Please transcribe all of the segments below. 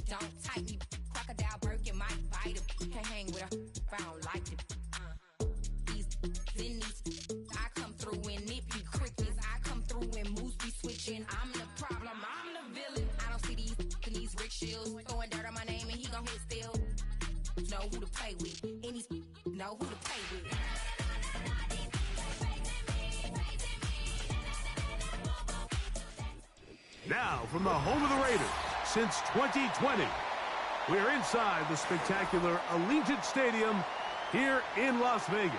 Don't type me, crocodile Birkin might bite him. Can't hang with her if I don't like it. I come through and nip you crickets. I come through and moose be switching. I'm the problem, I'm the villain. I don't see these rickshaws throwing dirt on my name and he gon' hit still. Know who to play with, and he's know who to play with. Now, from the home of the Raiders, since 2020, we're inside the spectacular Allegiant Stadium here in Las Vegas.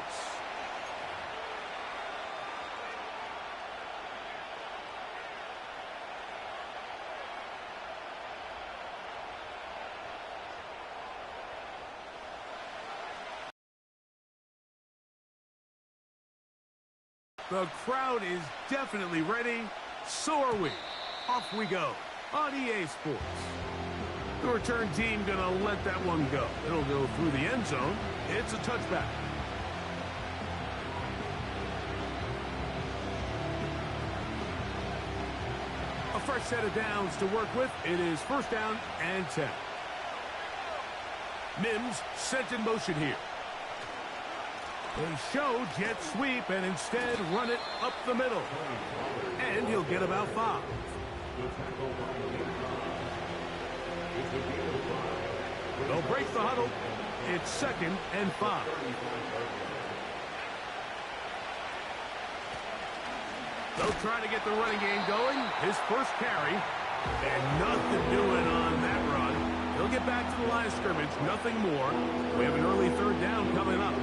The crowd is definitely ready. So are we. Off we go on EA Sports. The return team gonna let that one go. It'll go through the end zone. It's a touchback. A fresh set of downs to work with. It is first down and 10. Mims sent in motion here. They show jet sweep and instead run it up the middle. And he'll get about 5. They'll break the huddle. It's 2nd and 5. They'll try to get the running game going. His first carry. And nothing doing on that run. He'll get back to the line of scrimmage. Nothing more. We have an early 3rd down coming up.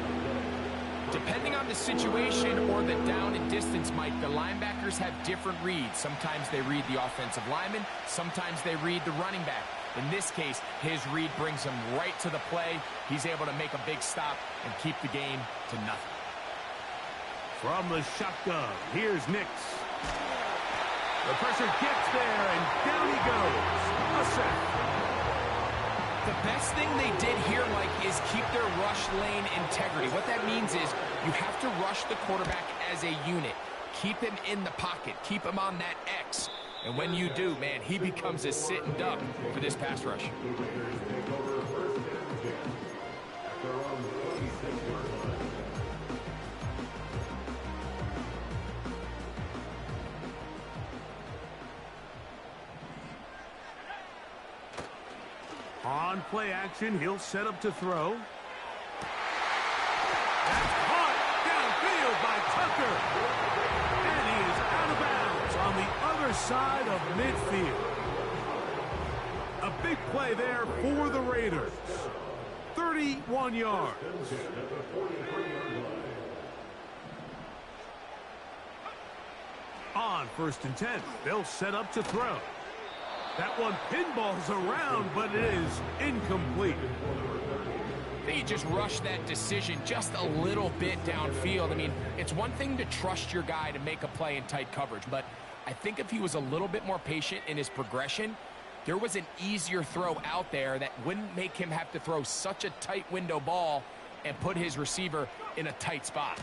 Depending on the situation or the down and distance, Mike, the linebackers have different reads. Sometimes they read the offensive lineman. Sometimes they read the running back. In this case, his read brings him right to the play. He's able to make a big stop and keep the game to nothing. From the shotgun, here's Nix. The pressure gets there, and down he goes. A sack. The best thing they did here, Mike, is keep their rush lane integrity. What that means is you have to rush the quarterback as a unit. Keep him in the pocket. Keep him on that X. And when you do, man, he becomes a sitting duck for this pass rush. On play action, he'll set up to throw. That's caught downfield by Tucker. And he is out of bounds on the other side of midfield. A big play there for the Raiders. 31 yards. On 1st and 10, they'll set up to throw. That one pinballs around, but it is incomplete. They just rushed that decision just a little bit downfield. I mean, it's one thing to trust your guy to make a play in tight coverage, but I think if he was a little bit more patient in his progression, there was an easier throw out there that wouldn't make him have to throw such a tight window ball and put his receiver in a tight spot.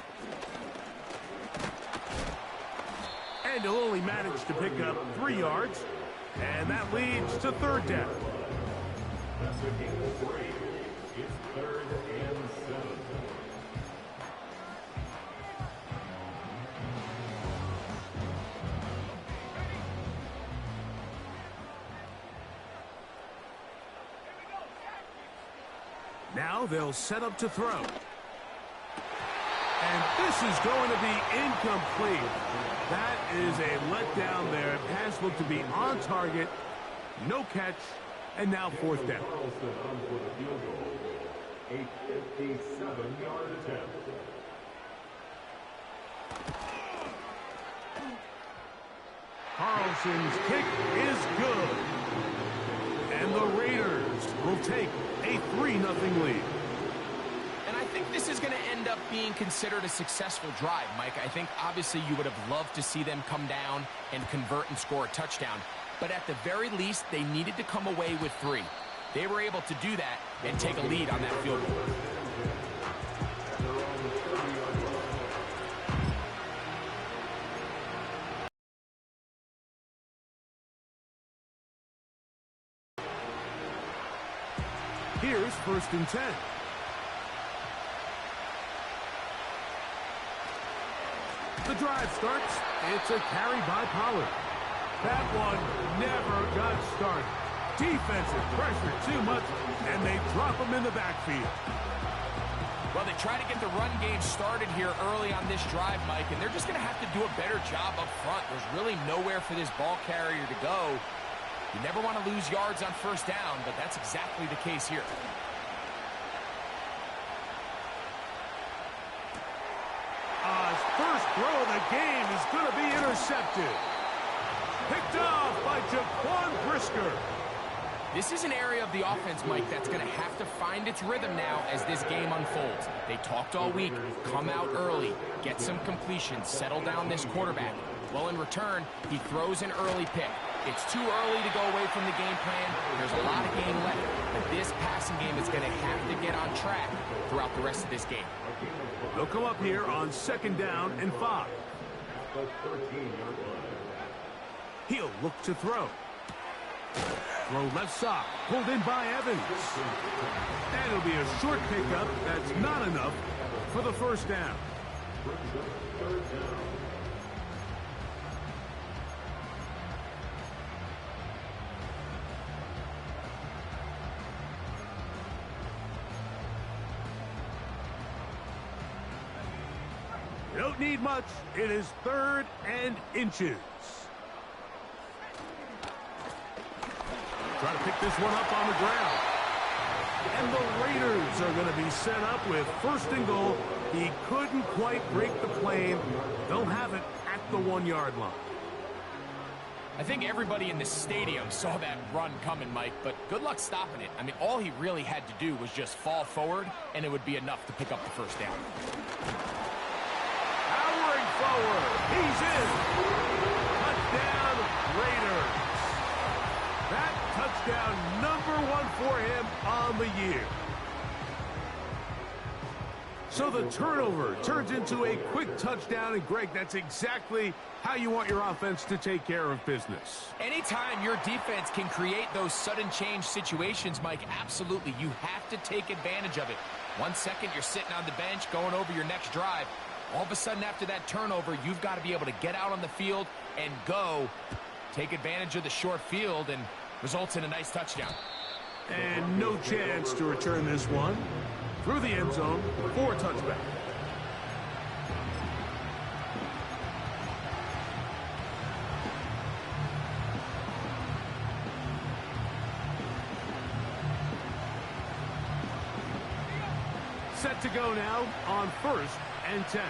And he'll only manage to pick up 3 yards. And that leads to 3rd down. It's 3rd and 7. Now they'll set up to throw. And this is going to be incomplete. That is a letdown there. Pass looked to be on target. No catch. And now 4th down. 8:57-yard attempt. Carlson's kick is good. And the Raiders will take a 3-0 lead. And I think this is going to end up being considered a successful drive, Mike. I think obviously you would have loved to see them come down and convert and score a touchdown. But at the very least, they needed to come away with 3. They were able to do that and take a lead on that field goal. Here's 1st and 10. The drive starts. It's a carry by Pollard. That one never got started. Defensive pressure too much, and they drop him in the backfield. Well, they try to get the run game started here early on this drive, Mike, and they're just going to have to do a better job up front. There's really nowhere for this ball carrier to go. You never want to lose yards on 1st down, but that's exactly the case here. His first throw of the game is going to be intercepted. Picked off by Jaquan Brisker. This is an area of the offense, Mike, that's going to have to find its rhythm now as this game unfolds. They talked all week, come out early, get some completions, settle down this quarterback. Well, in return, he throws an early pick. It's too early to go away from the game plan. There's a lot of game left, but this passing game is going to have to get on track throughout the rest of this game. They'll come up here on 2nd down and 5. He'll look to throw. Throw left side, pulled in by Evans. And it'll be a short pickup. That's not enough for the 1st down. You don't need much. It is 3rd and inches. Try to pick this one up on the ground. And the Raiders are going to be set up with 1st and goal. He couldn't quite break the plane. They'll have it at the 1-yard line. I think everybody in the stadium saw that run coming, Mike, but good luck stopping it. I mean, all he really had to do was just fall forward, and it would be enough to pick up the 1st down. Powering forward. He's in. Touchdown, Raiders. That touchdown #1 for him on the year. So the turnover turns into a quick touchdown, and Greg, that's exactly how you want your offense to take care of business. Anytime your defense can create those sudden change situations, Mike, absolutely, you have to take advantage of it. 1 second, you're sitting on the bench going over your next drive. All of a sudden, after that turnover, you've got to be able to get out on the field and go. Take advantage of the short field, and results in a nice touchdown. And no chance to return this one. Through the end zone for a touchback. Set to go now on 1st and 10.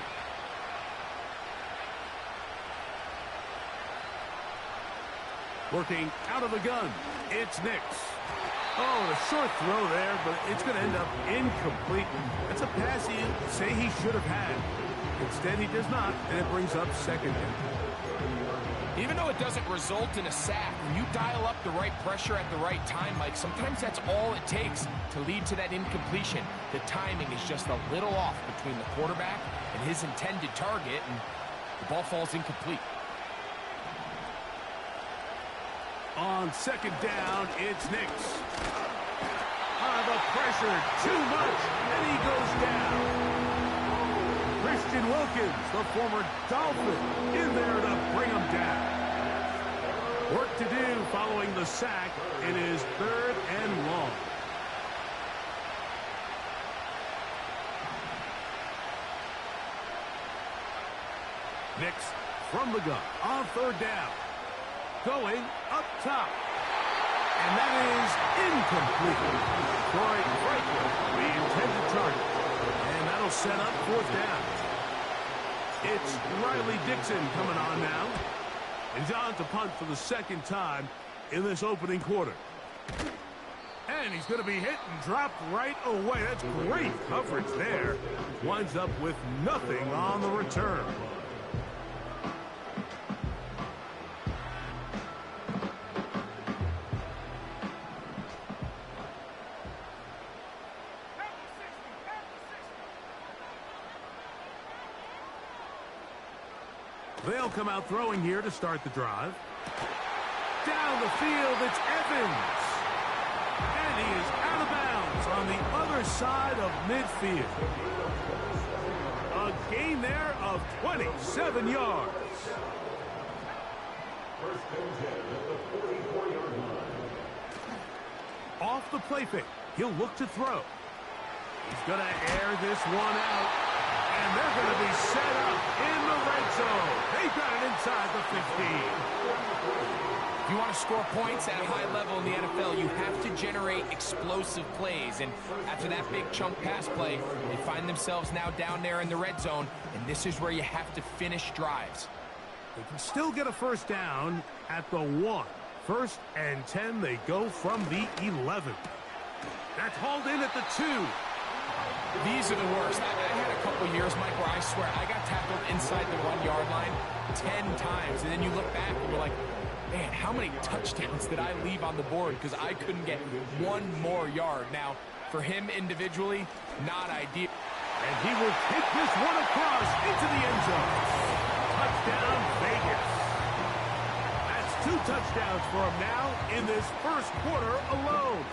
Working out of the gun, it's Nix. Oh, a short throw there, but it's going to end up incomplete. That's a pass you say he should have had. Instead, he does not, and it brings up 2nd down. Even though it doesn't result in a sack, when you dial up the right pressure at the right time, Mike, sometimes that's all it takes to lead to that incompletion. The timing is just a little off between the quarterback and his intended target, and the ball falls incomplete. On 2nd down, it's Nix. The pressure, too much, and he goes down. Christian Wilkins, the former Dolphin, in there to bring him down. Work to do following the sack. It is 3rd and long. Nix from the gun on 3rd down. Going up top. And that is incomplete. Troy Franklin, the intended target. And that'll set up 4th down. It's Riley Dixon coming on now. And John to punt for the 2nd time in this opening quarter. And he's going to be hit and dropped right away. That's great coverage there. Winds up with nothing on the return. They'll come out throwing here to start the drive. Down the field, it's Evans. And he is out of bounds side of midfield. A gain there of 27 yards. First and 10 at the 44-yard line. Off the play fake. He'll look to throw. He's going to air this one out. And they're going to be set up in the red zone. They've got it inside the 15. If you want to score points at a high level in the NFL, you have to generate explosive plays. And after that big chunk pass play, they find themselves now down there in the red zone. And this is where you have to finish drives. They can still get a first down at the 1. First and 10, they go from the 11. That's hauled in at the 2. These are the worst. I had a couple years, Mike, where I swear I got tackled inside the 1-yard line 10 times. And then you look back and you're like, man, how many touchdowns did I leave on the board because I couldn't get one more yard? Now, for him individually, not ideal. And he will take this one across into the end zone. Touchdown, Vegas. That's 2 touchdowns for him now in this first quarter alone.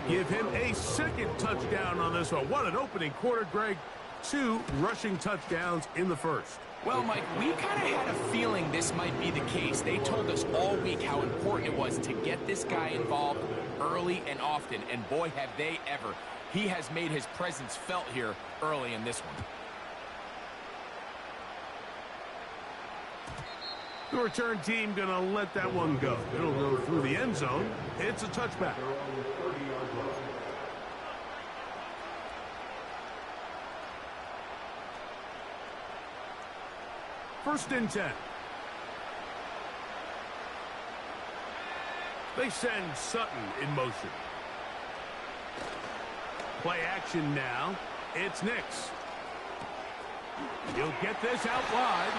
Give him a second touchdown on this one. What an opening quarter, Greg. 2 rushing touchdowns in the first. Well, Mike, we kind of had a feeling this might be the case. They told us all week how important it was to get this guy involved early and often. And boy, have they ever. He has made his presence felt here early in this one. The return team going to let that one go. It'll go through the end zone. It's a touchback. First and 10. They send Sutton in motion. Play action now. It's Nix. He'll get this out wide.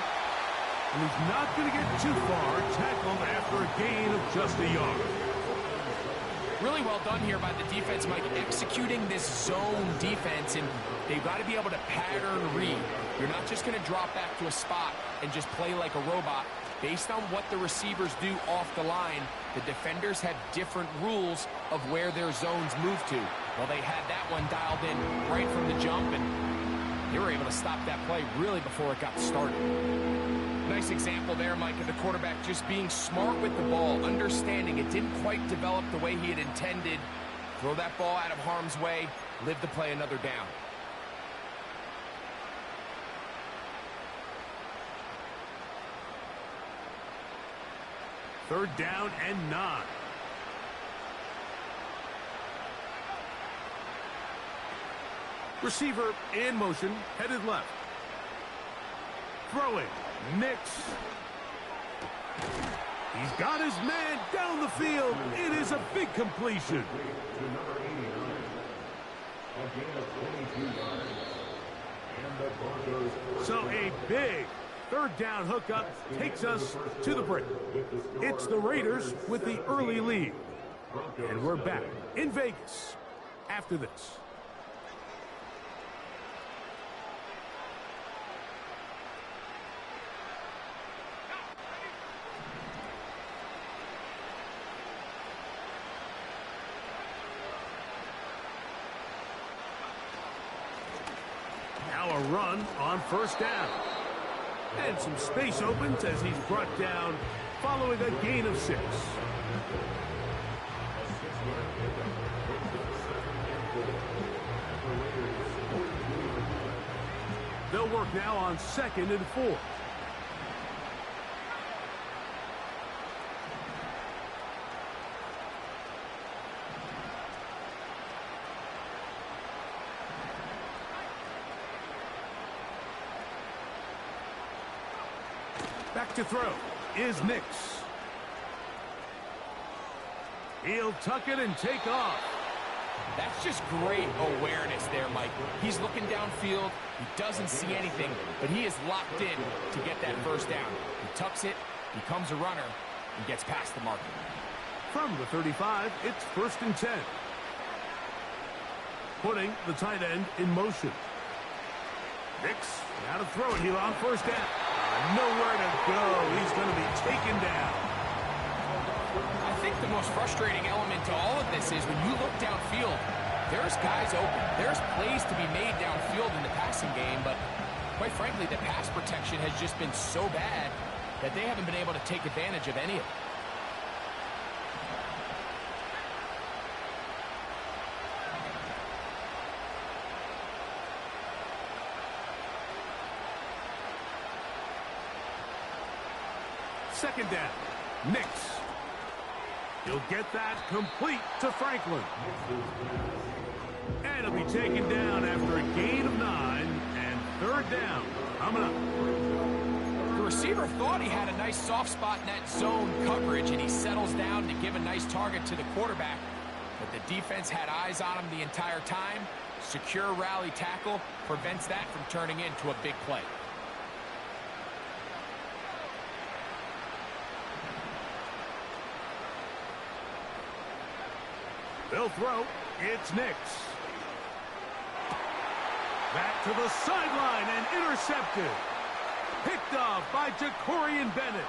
And he's not going to get too far. Tackled after a gain of just a yard. Really well done here by the defense, Mike, executing this zone defense, and they've got to be able to pattern read. You're not just going to drop back to a spot and just play like a robot. Based on what the receivers do off the line, the defenders have different rules of where their zones move to. Well, they had that one dialed in right from the jump, and they were able to stop that play really before it got started. Nice example there, Mike, of the quarterback just being smart with the ball, understanding it didn't quite develop the way he had intended. Throw that ball out of harm's way, live to play another down. Third down and 9. Receiver in motion, headed left. Throwing, Nix. He's got his man down the field. It is a big completion. So a big third down hookup takes us to the break. It's the Raiders with the early lead. And we're back in Vegas after this. Now a run on first down. And some space opens as he's brought down following a gain of 6. They'll work now on 2nd and 4. Back to throw is Nix. He'll tuck it and take off. That's just great awareness there, Mike. He's looking downfield. He doesn't see anything, but he is locked in to get that first down. He tucks it, becomes a runner, and gets past the marker. From the 35, it's 1st and 10. Putting the tight end in motion. Nix, now to throw it. He'll on first down. Nowhere to go. He's going to be taken down. I think the most frustrating element to all of this is when you look downfield, There's guys open. There's plays to be made downfield in the passing game, but quite frankly, the pass protection has just been so bad that they haven't been able to take advantage of any of it. Second down, Nix. He'll get that complete to Franklin. And he'll be taken down after a gain of 9, and third down coming up. The receiver thought he had a nice soft spot in that zone coverage, and he settles down to give a nice target to the quarterback. But the defense had eyes on him the entire time. Secure rally tackle prevents that from turning into a big play. They'll throw. It's Nix. Back to the sideline and intercepted. Picked off by Jacorian Bennett.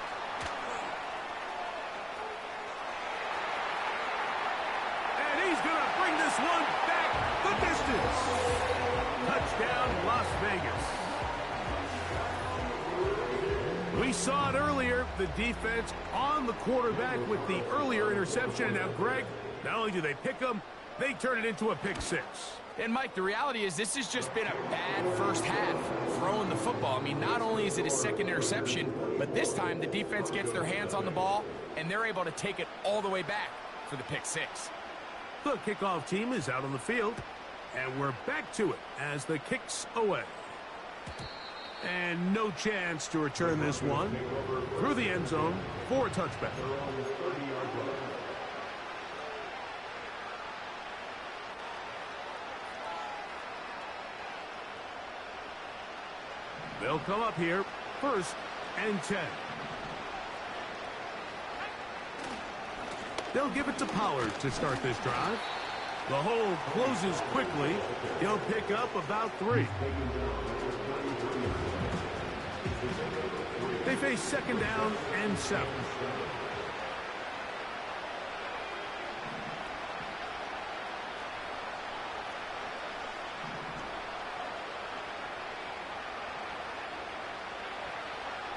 And he's going to bring this one back the distance. Touchdown, Las Vegas. We saw it earlier, the defense on the quarterback with the earlier interception. And now, Greg, not only do they pick him, they turn it into a pick six. And, Mike, the reality is this has just been a bad first half throwing the football. I mean, not only is it a second interception, but this time the defense gets their hands on the ball, and they're able to take it all the way back for the pick six. The kickoff team is out on the field, and we're back to it as the kick's away. And no chance to return this one through the end zone for a touchback. They'll come up here, 1st and 10. They'll give it to Pollard to start this drive. The hole closes quickly. He'll pick up about 3. They face 2nd down and 7.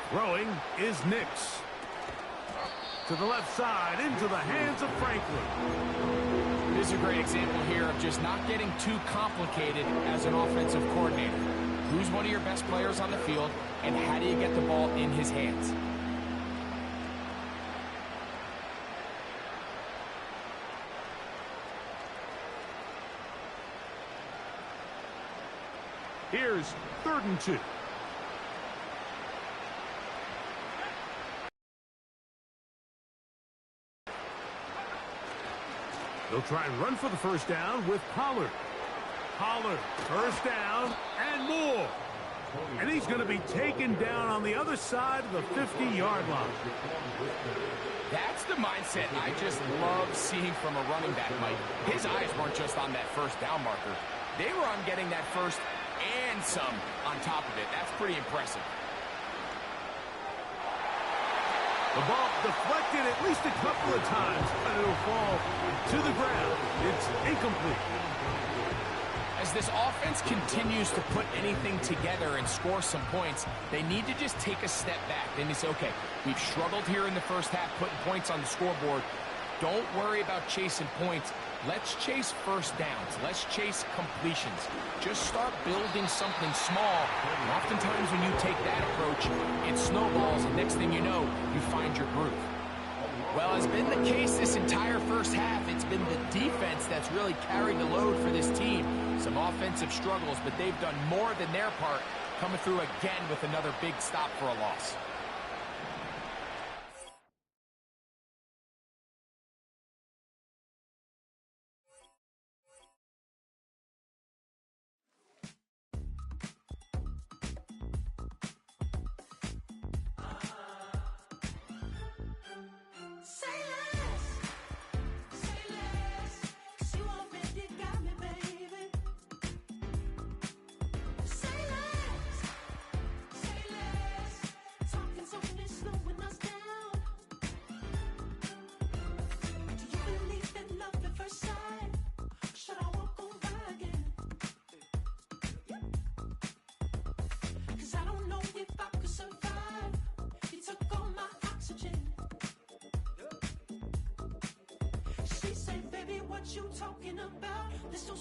Throwing is Nix. To the left side, into the hands of Franklin. This is a great example here of just not getting too complicated as an offensive coordinator. Who's one of your best players on the field, and how do you get the ball in his hands? Here's 3rd and 2. They'll try and run for the first down with Pollard. Pollard, first down and more. And he's going to be taken down on the other side of the 50-yard line. That's the mindset I just love seeing from a running back, Mike. His eyes weren't just on that first down marker. They were on getting that first and some on top of it. That's pretty impressive. The ball deflected at least a couple of times, but it'll fall to the ground. It's incomplete. As this offense continues to put anything together and score some points, they need to just take a step back. Then it's okay. We've struggled here in the first half putting points on the scoreboard. Don't worry about chasing points. Let's chase first downs. Let's chase completions. Just start building something small. And oftentimes when you take that approach, it snowballs, and next thing you know, you find your groove. Well, as been the case this entire first half, it's been the defense that's really carried the load for this team. Some offensive struggles, but they've done more than their part, coming through again with another big stop for a loss. you talking about? There's no